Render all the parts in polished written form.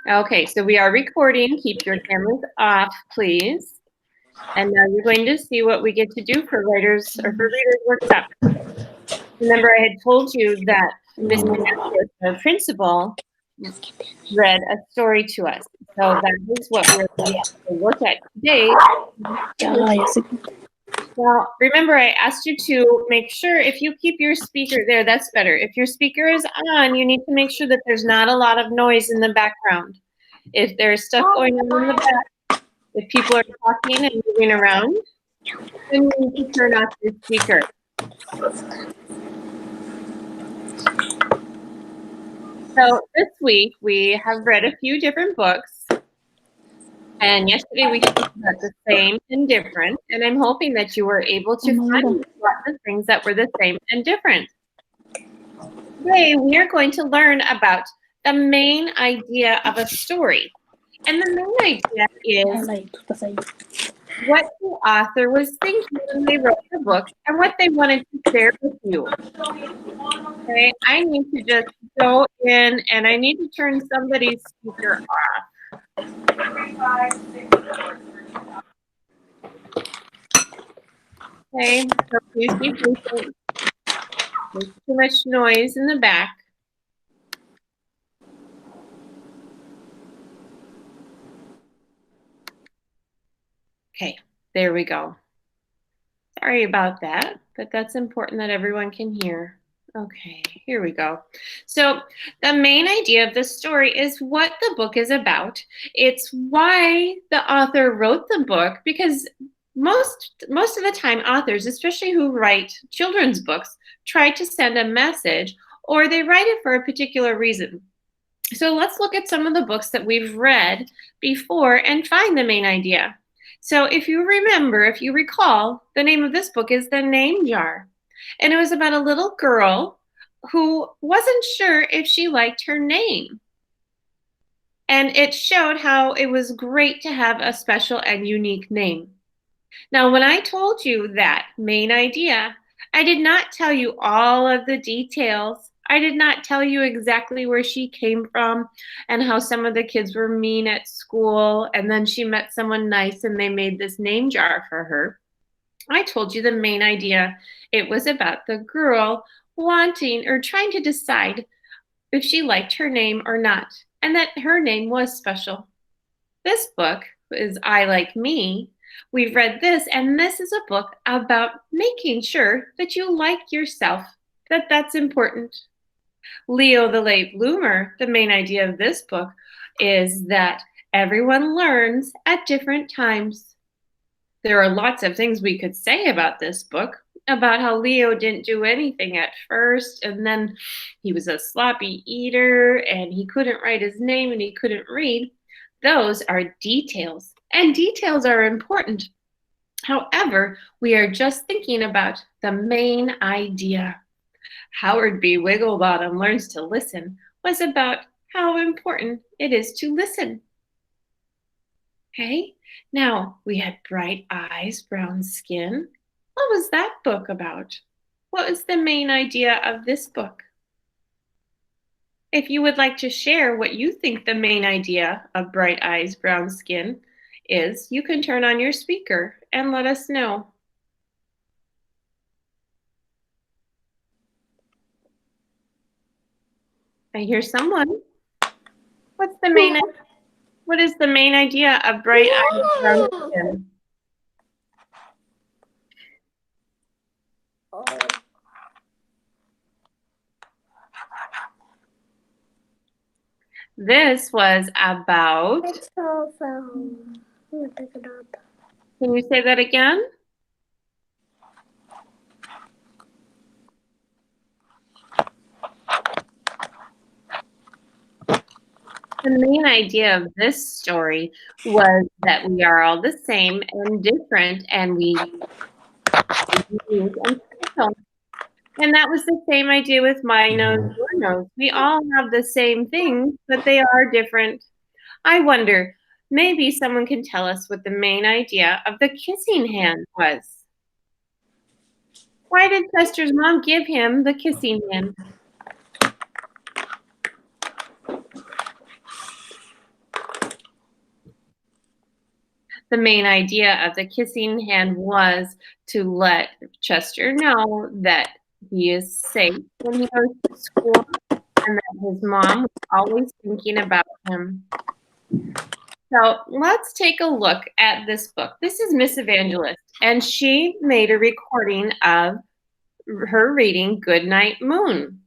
Okay, so we are recording. Keep your cameras off, please. And now you're going to see what we get to do for writers or for readers workshop. Remember, I had told you that Mr. Nesbitt, the principal, read a story to us. So that is what we're going to look at today. Well, remember, I asked you to make sure if you keep your speaker there, that's better. If your speaker is on, you need to make sure that there's not a lot of noise in the background. If there's stuff going on in the back, if people are talking and moving around, then you need to turn off your speaker. So this week we have read a few different books. And yesterday we talked about the same and different. And I'm hoping that you were able to find lots of things that were the same and different. Today we are going to learn about the main idea of a story. And the main idea is what the author was thinking when they wrote the book and what they wanted to share with you. Okay, I need to just go in and I need to turn somebody's speaker off. Okay, so please be patient. There's too much noise in the back. Okay, there we go. Sorry about that, but that's important that everyone can hear. Okay, here we go. So the main idea of the story is what the book is about. It's why the author wrote the book, because most of the time authors, especially who write children's books, try to send a message or they write it for a particular reason. So let's look at some of the books that we've read before and find the main idea. So if you remember, if you recall, the name of this book is The Name Jar. And it was about a little girl who wasn't sure if she liked her name. And it showed how it was great to have a special and unique name. Now, when I told you that main idea, I did not tell you all of the details. I did not tell you exactly where she came from and how some of the kids were mean at school, and then she met someone nice and they made this name jar for her. I told you the main idea. It was about the girl wanting or trying to decide if she liked her name or not, and that her name was special. This book is I Like Me. We've read this, and this is a book about making sure that you like yourself, that's important. Leo the Late Bloomer, the main idea of this book is that everyone learns at different times. There are lots of things we could say about this book, about how Leo didn't do anything at first, and then he was a sloppy eater, and he couldn't write his name, and he couldn't read. Those are details, and details are important. However, we are just thinking about the main idea. Howard B. Wigglebottom Learns to Listen was about how important it is to listen. Okay, now we had Bright Eyes, Brown Skin. What was that book about? What was the main idea of this book? If you would like to share what you think the main idea of Bright Eyes, Brown Skin is, you can turn on your speaker and let us know. I hear someone. What is the main idea of Bright Eyes, Brown Skin? This was about. Can you say that again? The main idea of this story was that we are all the same and different, and we unique and special. And that was the same idea with my nose, your nose. We all have the same things, but they are different. I wonder, maybe someone can tell us what the main idea of the kissing hand was. Why did Chester's mom give him the kissing hand? the main idea of the kissing hand was to let Chester know that he is safe when he goes to school and that his mom was always thinking about him. So let's take a look at this book. This is Miss Evangelist, and she made a recording of her reading Goodnight Moon.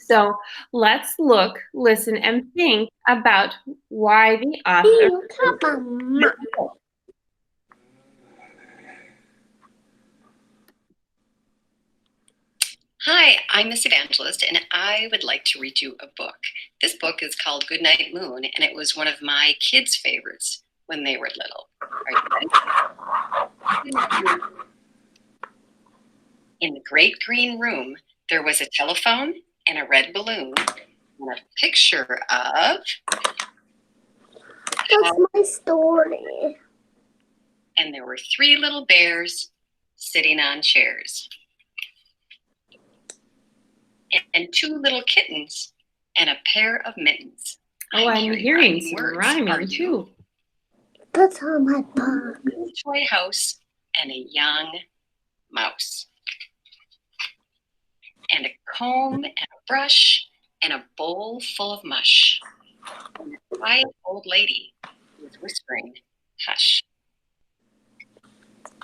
So let's look, listen, and think about why the author. Hi, I'm Miss Evangelist, and I would like to read you a book. This book is called Goodnight Moon, and it was one of my kids' favorites when they were little. Are you ready? In the great green room, there was a telephone and a red balloon and a picture of... That's my story. And there were 3 little bears sitting on chairs. And 2 little kittens and a pair of mittens. Oh, I'm hearing some rhyming too. That's on my book. A toy house and a young mouse. And a comb and a brush and a bowl full of mush. And a quiet old lady was whispering, hush.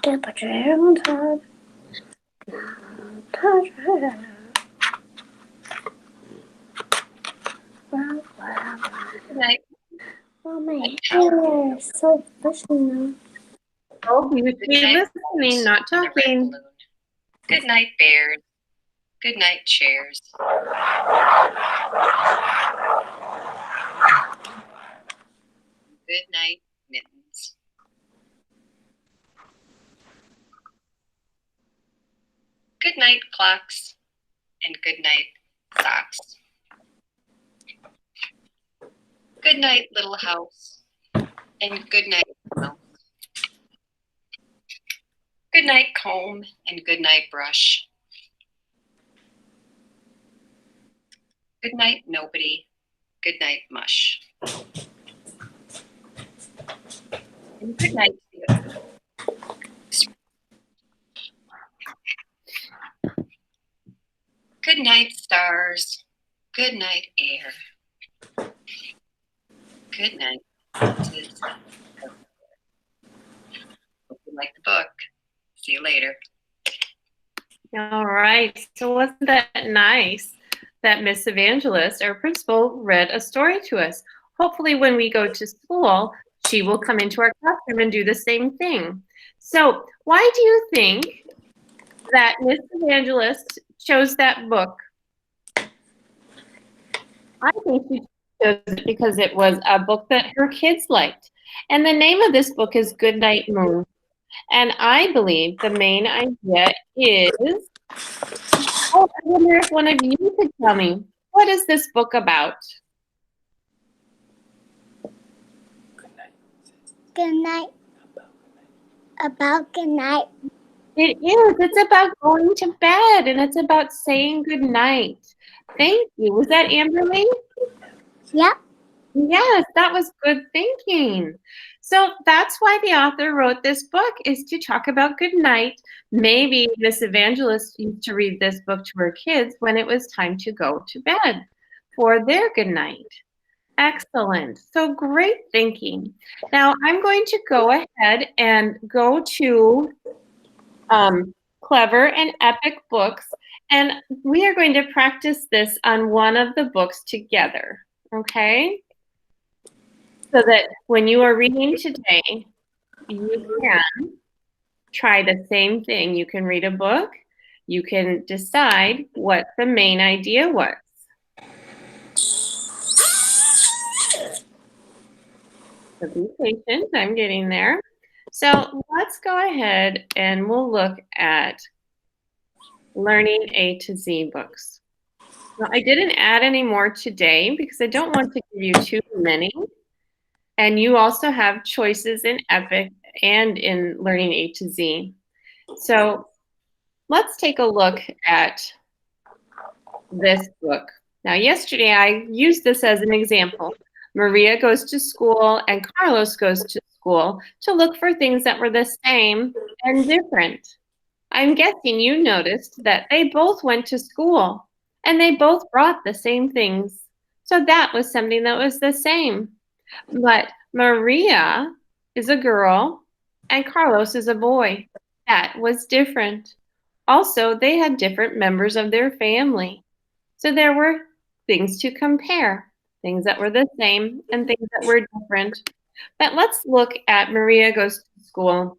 Get put your hair on top. Touch your hair. Good night. Oh, my hair is so bushy. Oh, you should be listening, not talking. Good night, bears. Good night, chairs. Good night, mittens. Good night, clocks, and good night, socks. Good night, little house, and good night, mouse. Good night, comb, and good night, brush. Good night, nobody. Good night, mush. And good night, good night, stars. Good night, air. Good night. Hope you like the book. See you later. All right. So wasn't that nice that Miss Evangelist, our principal, read a story to us? Hopefully when we go to school, she will come into our classroom and do the same thing. So why do you think that Miss Evangelist chose that book? I think she chose it because it was a book that her kids liked. And the name of this book is Goodnight Moon. And I believe the main idea is, oh, I wonder if one of you could tell me, what is this book about? Good night. About good night. It is. It's about going to bed, and it's about saying good night. Thank you. Was that Amberly? Yep. Yes, that was good thinking. So that's why the author wrote this book, is to talk about good night. Maybe Miss Evangelist used to read this book to her kids when it was time to go to bed for their good night. Excellent. So great thinking. Now I'm going to go ahead and go to Clever and Epic Books, and we are going to practice this on one of the books together, okay? So that when you are reading today, you can try the same thing. You can read a book. You can decide what the main idea was. So be patient. I'm getting there. So let's go ahead and we'll look at Learning A to Z books. Now, I didn't add any more today because I don't want to give you too many. And you also have choices in Epic and in Learning A to Z. So let's take a look at this book. Now, yesterday I used this as an example, Maria goes to school and Carlos goes to school to look for things that were the same and different. I'm guessing you noticed that they both went to school and they both brought the same things. So that was something that was the same. But Maria is a girl and Carlos is a boy. That was different. Also, they had different members of their family. So there were things to compare, things that were the same and things that were different. But let's look at Maria Goes to School.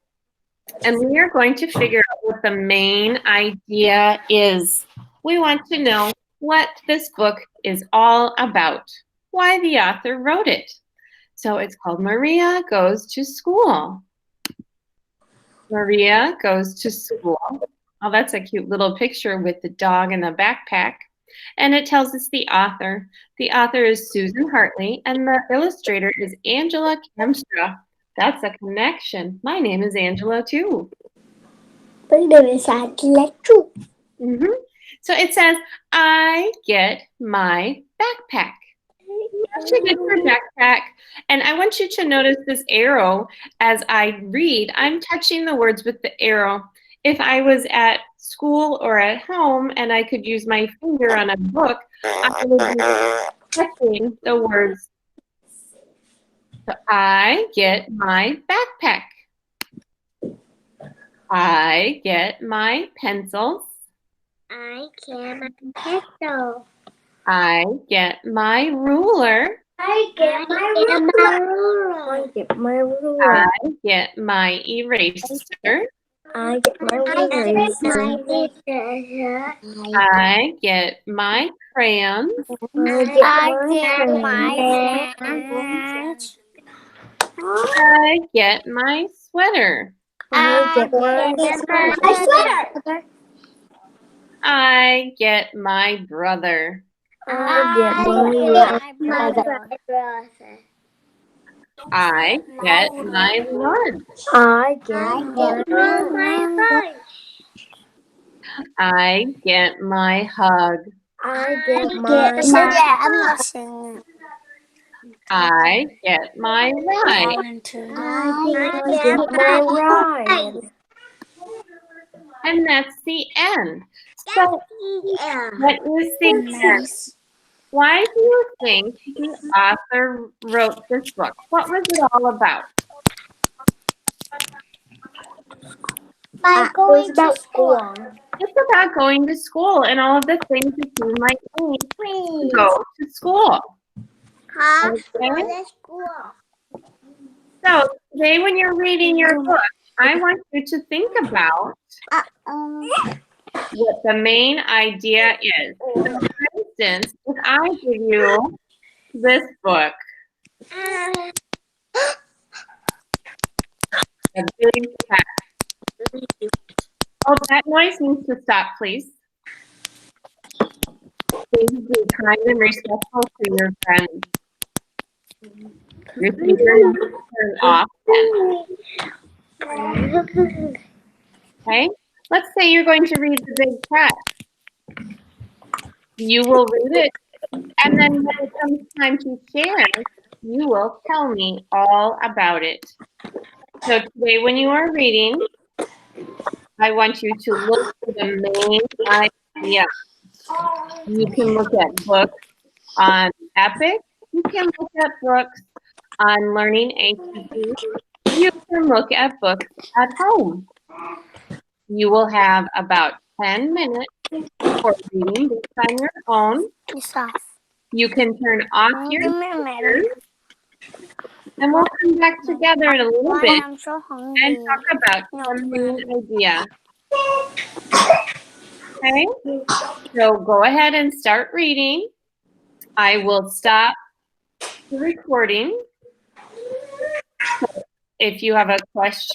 And we are going to figure out what the main idea is. We want to know what this book is all about, why the author wrote it. So it's called Maria Goes to School. Maria Goes to School. Oh, that's a cute little picture with the dog and the backpack. And it tells us the author. The author is Susan Hartley, and the illustrator is Angela Kemstra. That's a connection. My name is Angela, too. My name is Angela, too. So it says, I get my backpack. She gets her backpack. And I want you to notice this arrow as I read. I'm touching the words with the arrow. If I was at school or at home and I could use my finger on a book, I would be touching the words. So I get my backpack. I get my pencils. I get my pencil. I get my ruler. I get my ruler. I get my ruler. I get my eraser. I get my eraser. I get my crayons. I get my crayons. I get my sweater. I get my sweater. I get my brother. I get my brother. I get my lunch. I get my lunch. I get my hug. I get my I get my ride. I get my ride. And that's the end. So, what is the end? Why do you think the author wrote this book? What was it all about? By going to school. It's about going to school and all of the things that you might need to go to school. Okay? So today when you're reading your book, I want you to think about what the main idea is. So for instance, if I give you this book, a big cat. Oh, that noise needs to stop, please. Please be kind and respectful to your friends. Your speaker needs to turn off. Okay? Let's say you're going to read The Big Cat. You will read it, and then when it comes time to share, you will tell me all about it. So today when you are reading, I want you to look for the main idea. You can look at books on Epic. You can look at books on Learning A2D. You can look at books at home. You will have about 10 minutes for reading books on your own. You can turn off your computers, and we'll come back together in a little bit and talk about the main idea. Okay? So go ahead and start reading. I will stop the recording. If you have a question,